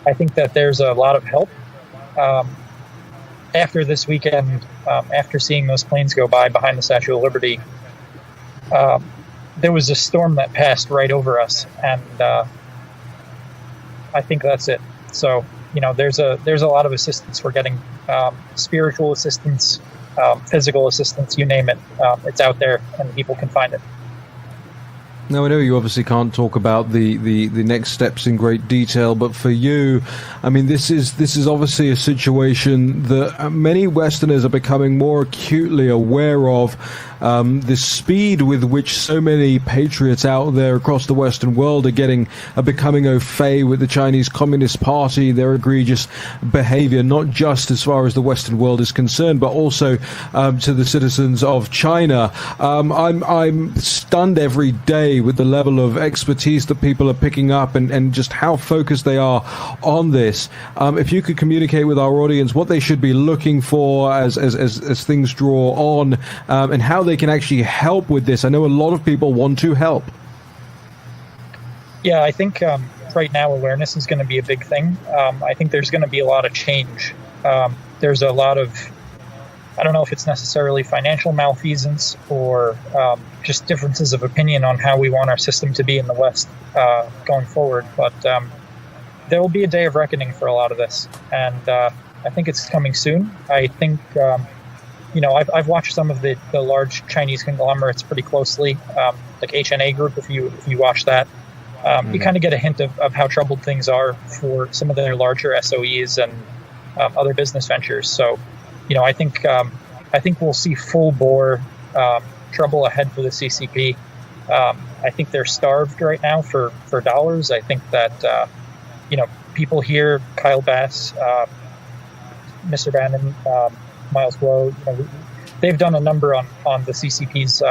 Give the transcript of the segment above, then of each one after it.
I think that there's a lot of help. After this weekend, after seeing those planes go by behind the Statue of Liberty, there was a storm that passed right over us, and I think that's it. So, there's a lot of assistance we're getting, spiritual assistance, physical assistance, you name it. It's out there, and people can find it. Now, I know you obviously can't talk about the next steps in great detail, but for you, I mean, this is obviously a situation that many Westerners are becoming more acutely aware of. The speed with which so many patriots out there across the Western world are becoming au fait with the Chinese Communist Party, their egregious behavior, not just as far as the Western world is concerned, but also to the citizens of China. I'm stunned every day with the level of expertise that people are picking up and just how focused they are on this. If you could communicate with our audience what they should be looking for as things draw on, and how they can actually help with this. I know a lot of people want to help. Yeah, I think right now awareness is going to be a big thing. I think there's going to be a lot of change. There's a lot of, I don't know if it's necessarily financial malfeasance or just differences of opinion on how we want our system to be in the West going forward. But there will be a day of reckoning for a lot of this. And I think it's coming soon. I think, I've watched some of the large Chinese conglomerates pretty closely, like HNA Group, if you watch that. You kind of get a hint of how troubled things are for some of their larger SOEs and other business ventures. So, I think we'll see full bore trouble ahead for the CCP. I think they're starved right now for dollars. I think that people here, Kyle Bass, Mr. Bannon, Miles Blow, they've done a number on the CCP's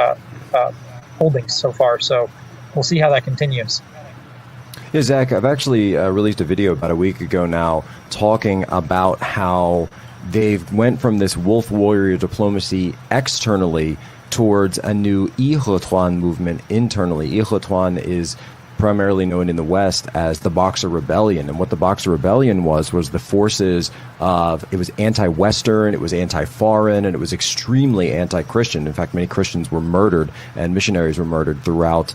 holdings so far. So we'll see how that continues. Yeah, Zach, I've actually released a video about a week ago now talking about how they've went from this wolf warrior diplomacy externally towards a new樱花团movement internally.樱花团is primarily known in the West as the Boxer Rebellion. And what the Boxer Rebellion was the forces of, it was anti-Western, it was anti-foreign, and it was extremely anti-Christian. In fact, many Christians were murdered and missionaries were murdered throughout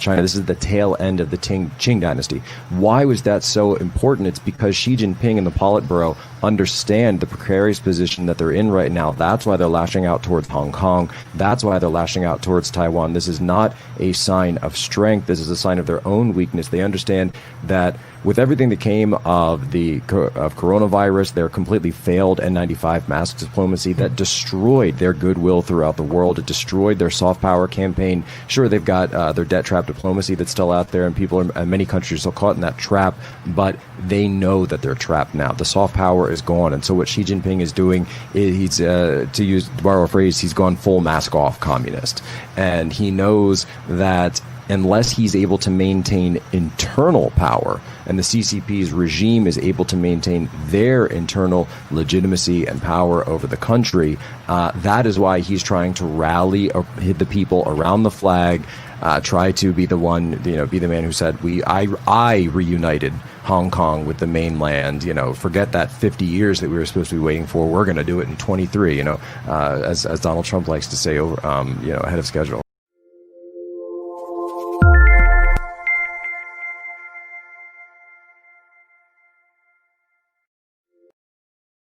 China. This is the tail end of the Qing dynasty. Why was that so important? It's because Xi Jinping and the Politburo understand the precarious position that they're in right now. That's why they're lashing out towards Hong Kong. That's why they're lashing out towards Taiwan. This is not a sign of strength. This is a sign of their own weakness. They understand that with everything that came of coronavirus, their completely failed N95 mask diplomacy that destroyed their goodwill throughout the world. It destroyed their soft power campaign. Sure, they've got their debt trap diplomacy that's still out there, and many countries are still caught in that trap, but they know that they're trapped now. The soft power is gone, and so what Xi Jinping is doing is he's, to borrow a phrase, he's gone full mask off communist, and he knows that unless he's able to maintain internal power and the CCP's regime is able to maintain their internal legitimacy and power over the country, that is why he's trying to rally the people around the flag, try to be the one, be the man who said, I reunited Hong Kong with the mainland, forget that 50 years that we were supposed to be waiting for. We're going to do it in 23, as Donald Trump likes to say, ahead of schedule.